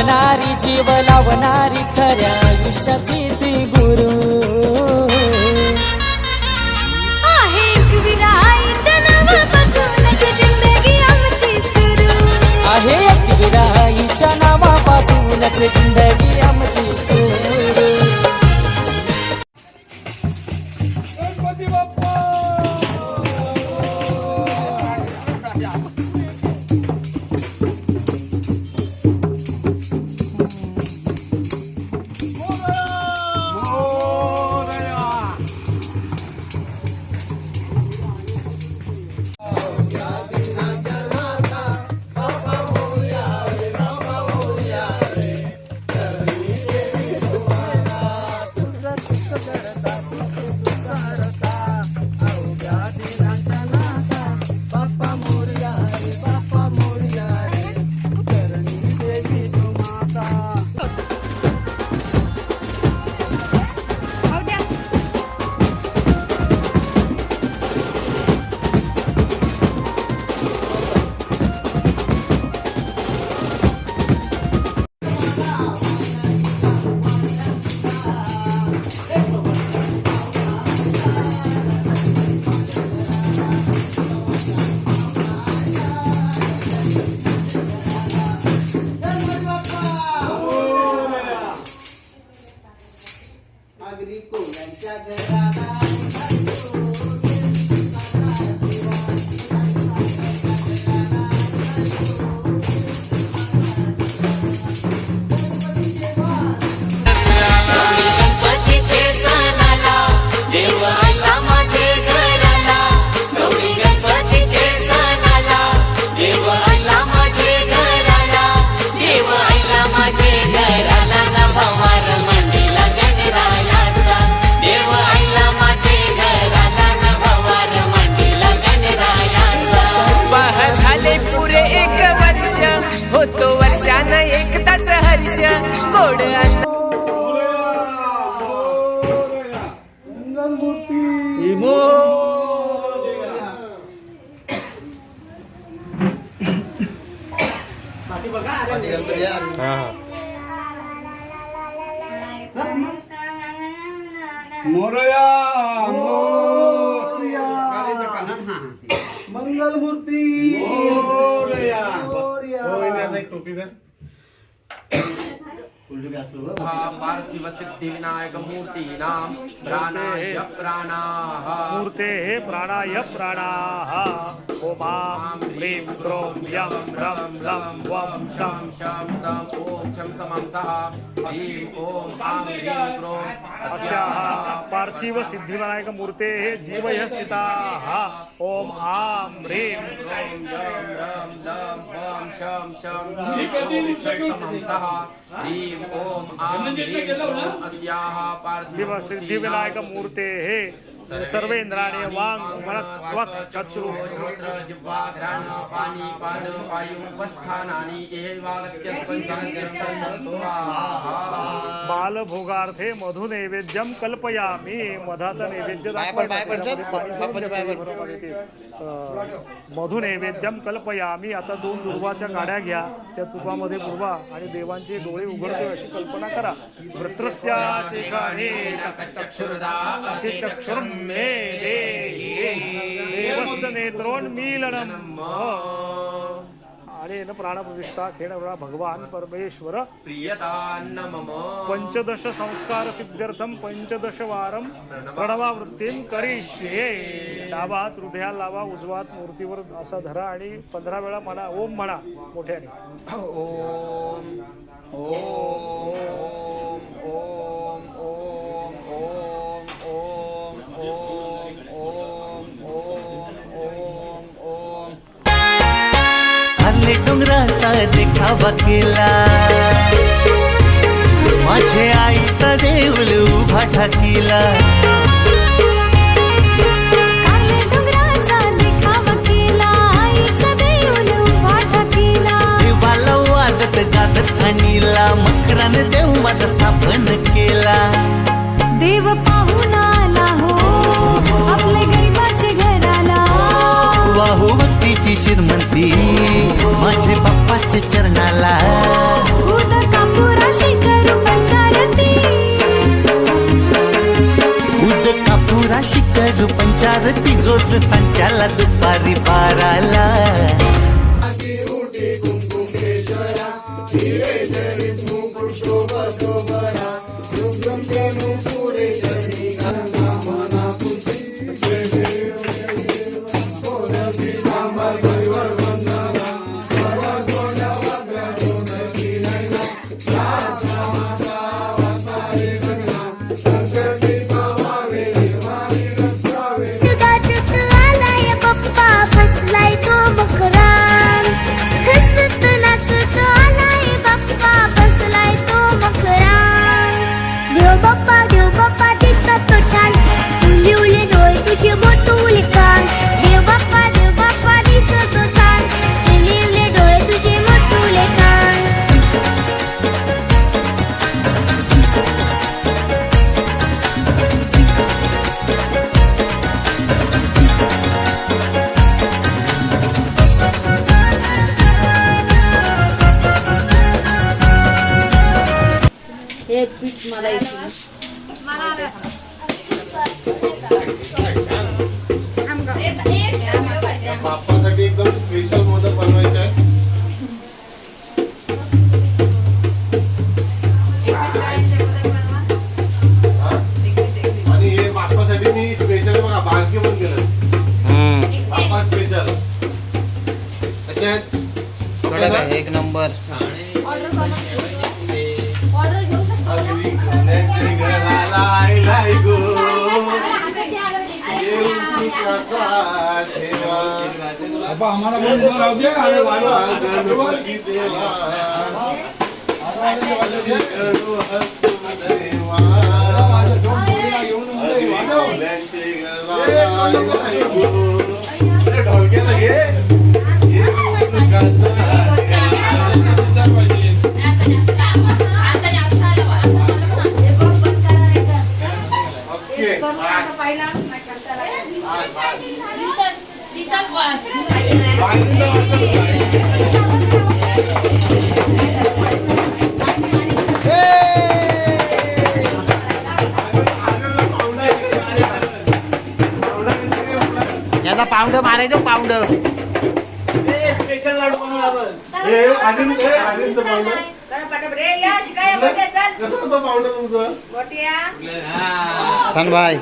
तारणारी जीव लावणारी खऱ्या आयुष्याची ती गुरु आहे एकविरा आईच्या नावापासूनच जिंदगी आमची सुरू आहे एकविरा आईच्या नावापासूनच जिंदगी आमची सुरू होतो वर्षान एकदाच हर्ष गोड मोरया मंगल मूर्ती मोरया टोपी दे पार्थिव सिद्धि विनायक मूर्तीनां प्राणाय प्राणाः मूर्तेः प्राणाय प्राणाः ओम ह्रीं क्रों यं रं लं वं शं शं सं ॐ शं समं सः ह्रीं ॐ आं ह्रीं क्रों अस्याः पार्थिव सिद्धिविनायक मूर्तेः जीवयः स्थिताः ओम आं ह्रीं क्रों यं रं लं वं शं शं सं ॐ शं समं सः ह्रीं ॐ आं ह्रीं क्रों अस्याः पार्थिव सिद्धिविनायक मूर्तेः सर्वेन्द्राणि वांग मनः त्वक् चक्षु श्रोत्र जिह्वा घ्राण पाणी पाद वायु उपस्थानानि एवागत्य बालभोगार्थे मधु नैवेद्यम कल्पयामी मधाचा नैवेद्य मधु नैवेद्यम कल्पयामी आता 2 दुर्वाच्या गाड्या घ्या त्या तुपामध्ये बुडवा आणि देवांचे डोळे उघडते अशी कल्पना करा वृत्रस्या शिखाने चक्षुर्म मे देवस्य नेत्रोन्मीलनम् आणि प्राणप्रतिष्ठा खेळवळा भगवान परमेश्वर प्रियतान्न मम पंचदश संस्कार सिद्ध्यर्थम 15 वारम प्रणवावृत्तीम करिष्ये डावा हात हृदयाला लावा उजवा हात मूर्तीवर असा धरा आणि 15 वेळा म्हणा ओम म्हणा मोठ्याने ओम ओम ओम ओम ओम ओम ओम ओम ओम ओम हरले डोंगराचा देखावा केला माझे आईचा देऊल उभा ठाकीला देवाला वादत गादत आणीला मकरान देव माझा स्थापन केला देव पाहून आला हो आपल्या गरीबाचे घराला वाहू भक्तीची श्रीमंती माझे बाप्पाच्या चरणाला बाहेर पंचारती रोज सांच्याला दुपारी 12ला बाप्पासाठी एकदम स्पेशल मोदक बनवायचे आहे. आणि हे बाप्पासाठी मी स्पेशल बघा बारके पण केलं. बाप्पा स्पेशल असे आहेत. एक नंबर आम्हाला गणपती देवा ढोलक्याला घे याला पाऊंड मारायचो पाऊंड स्पेशल लाडू बनवला सनभाई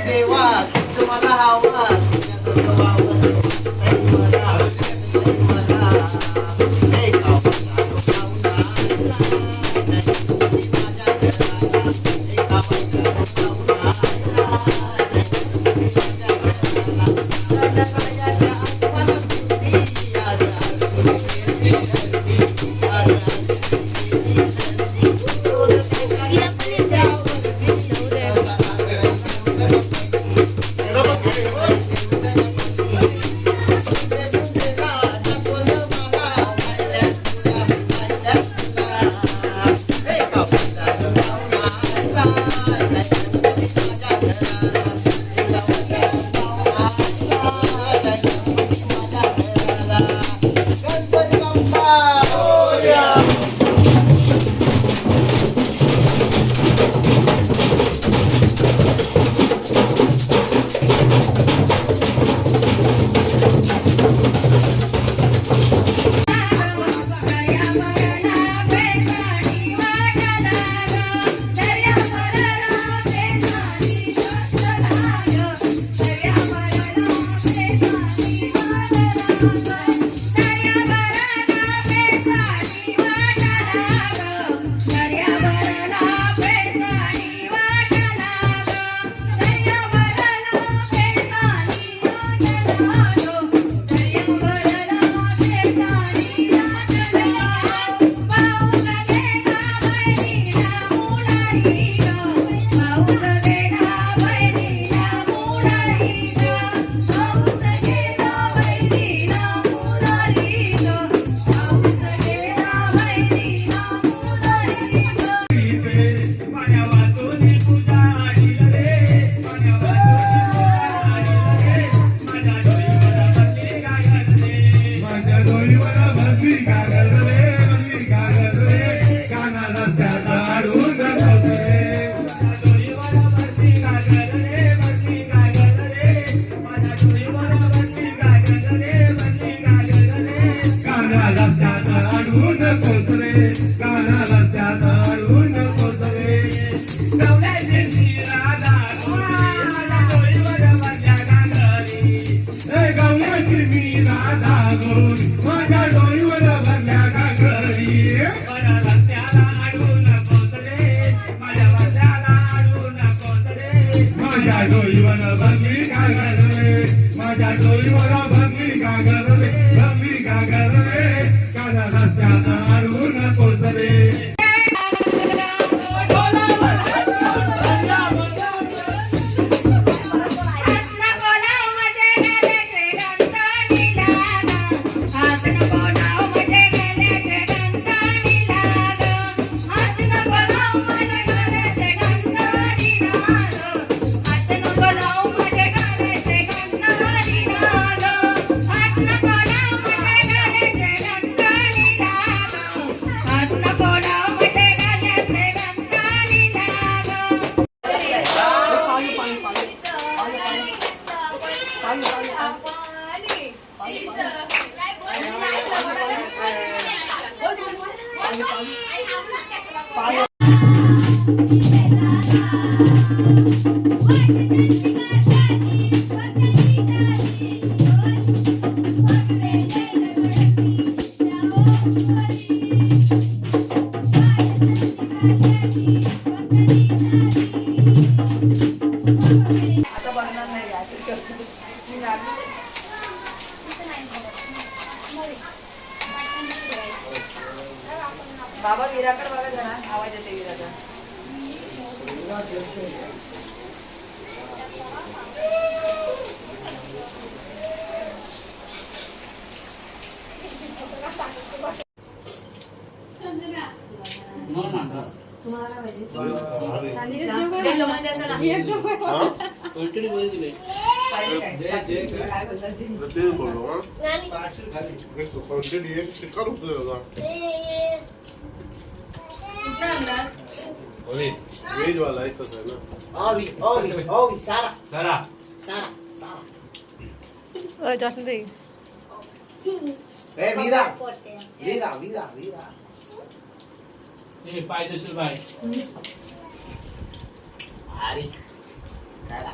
देवा तुम्हाला हवा माझ्या डोईवर भरली घागर रे माझ्या डोईवर भरली घागर रे भरली घागर रे काला रस्त्यात अडवून कोसरे बाबा विराकडे बघा जरा आवाज येते विराचा तुम्हाला वेज वाला है तसं ना ओवी सारा धरा सारा सारा जास्त ए वीरा वीरा वीरा वीरा हे पाहिजे सुभाय अरे काढा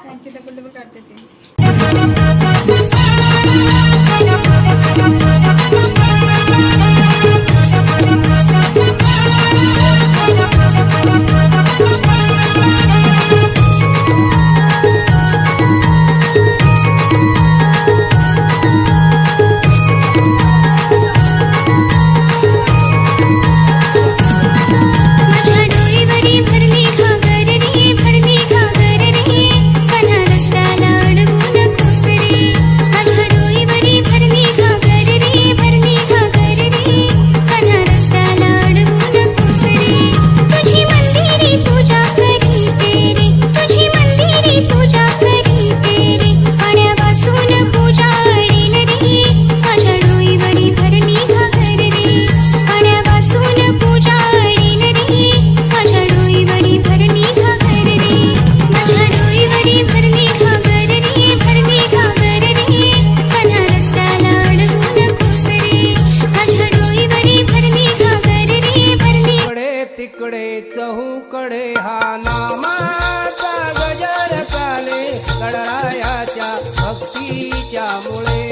त्यांची डबल डबल काढते ते तिकडे चहूकडे हा नामाचा गजर चाले गणरायाच्या भक्तीच्या मुळे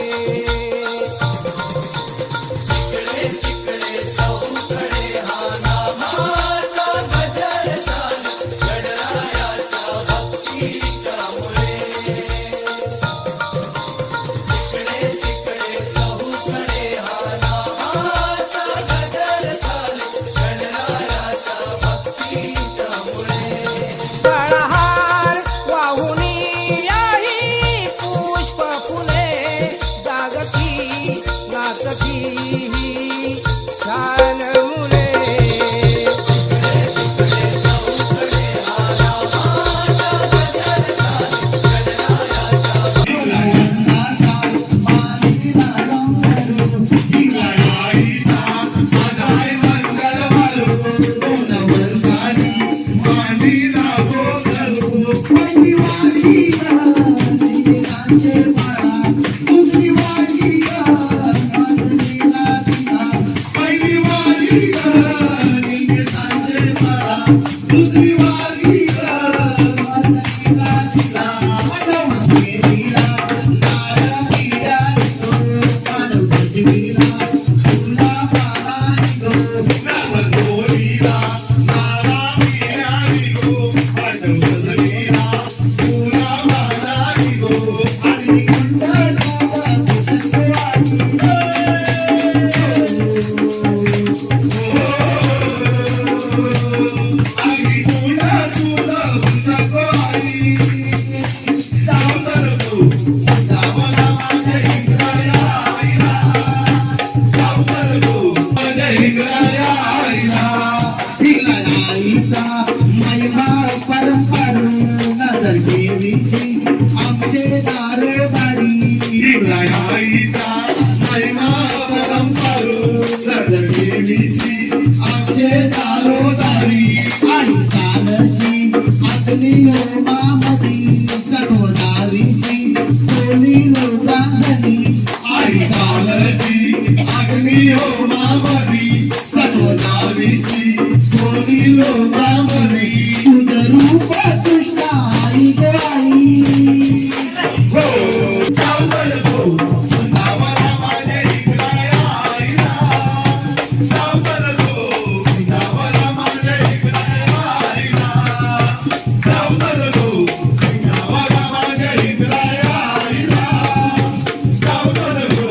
Thank you. गावाला माझ्या इंद्राया आईला गावकर गो माझ्या इंद्राया आईला तिला आईचा महिमा परंपर नजर देवीची आमचे दारोदारी तिला आईचा महिमा परंपर नजर देवीची आमचे दारोदारी आई चालची आतली लोमामधी सगोदारीची बोली लोकांनी आई चालची आतली लोमामधी सगोदारीची बोली लोकांनी तुझ रूप कृष्णा आई गो आई हो गावकर गो गावाला माझ्या इंद्राया आईला गावकर गो गावाला माझ्या इंद्राया आईला गावकर गो गावाला माझ्या इंद्राया आईला गावकर गो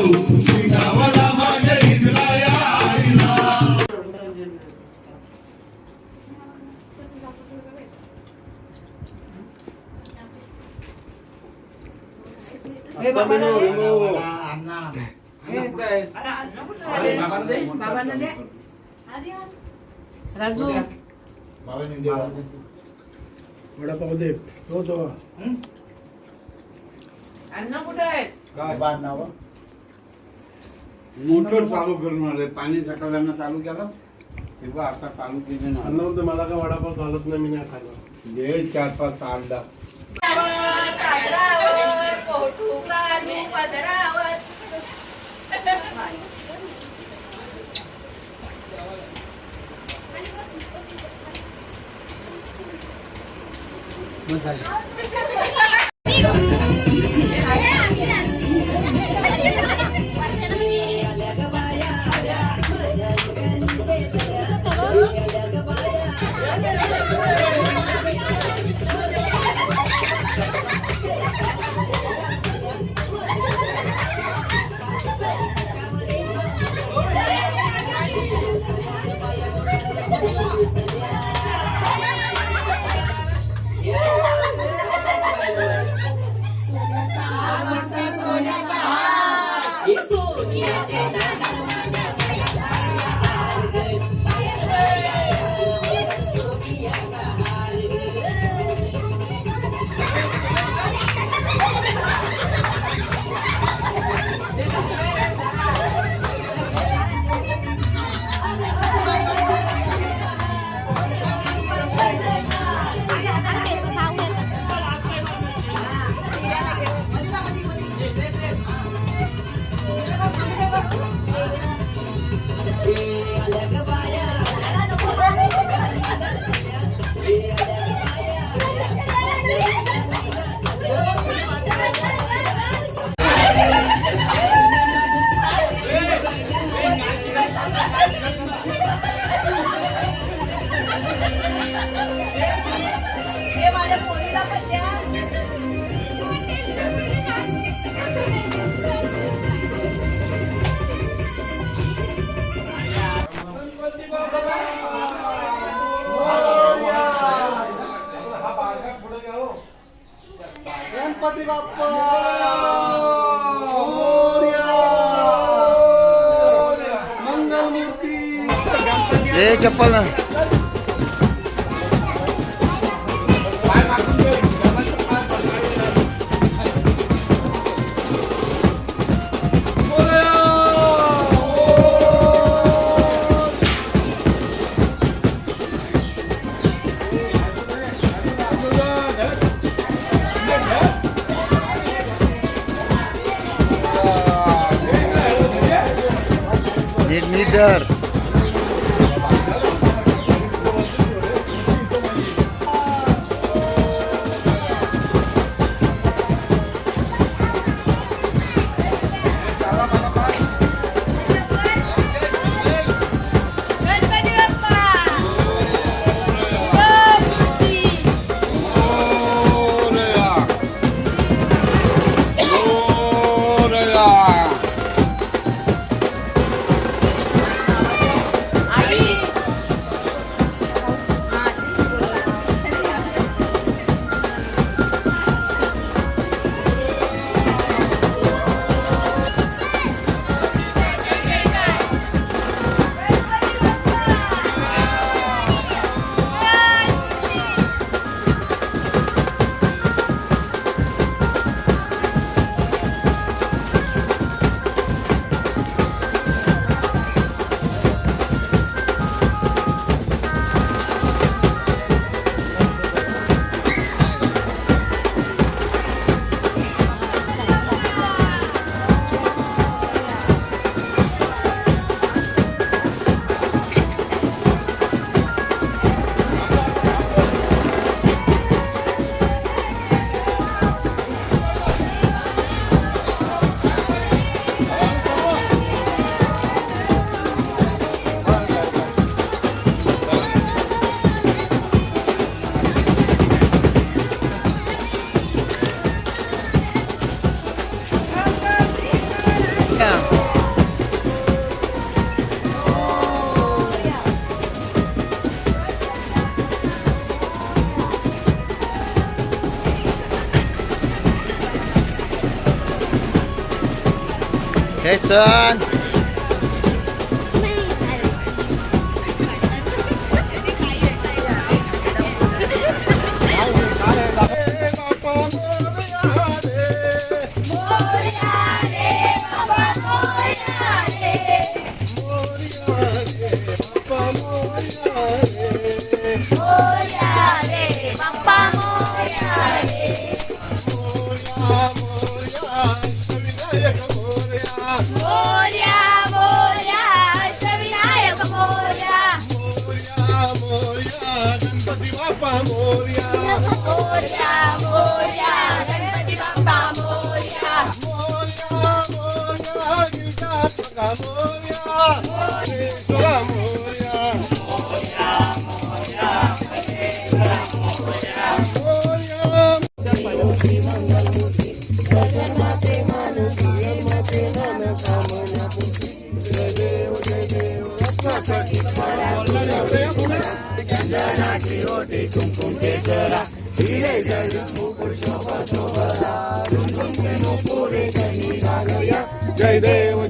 गावाला माझ्या इंद्राया आईला राजू वडापाव दे तो तो अण्णा कुठे आहेत? मोटर चालू करून आले पाणी सकाळ्यांना चालू केलं तेव्हा आता चालू केले ना अन्न म्हणतो मला काय वडापाव घालत नाही मी नाही खाल्ला जे 4-5 अंडा कागदावर पोटू काढू पदरावर. गणपती बाप्पा मंगल मूर्ती चप्पल ना leader Ganpati Bappa welcome. Okay, son. Morya Morya Ashtavinayak Morya Ganpati Bappa Morya Morya Morya Ganpati Bappa Morya जय देव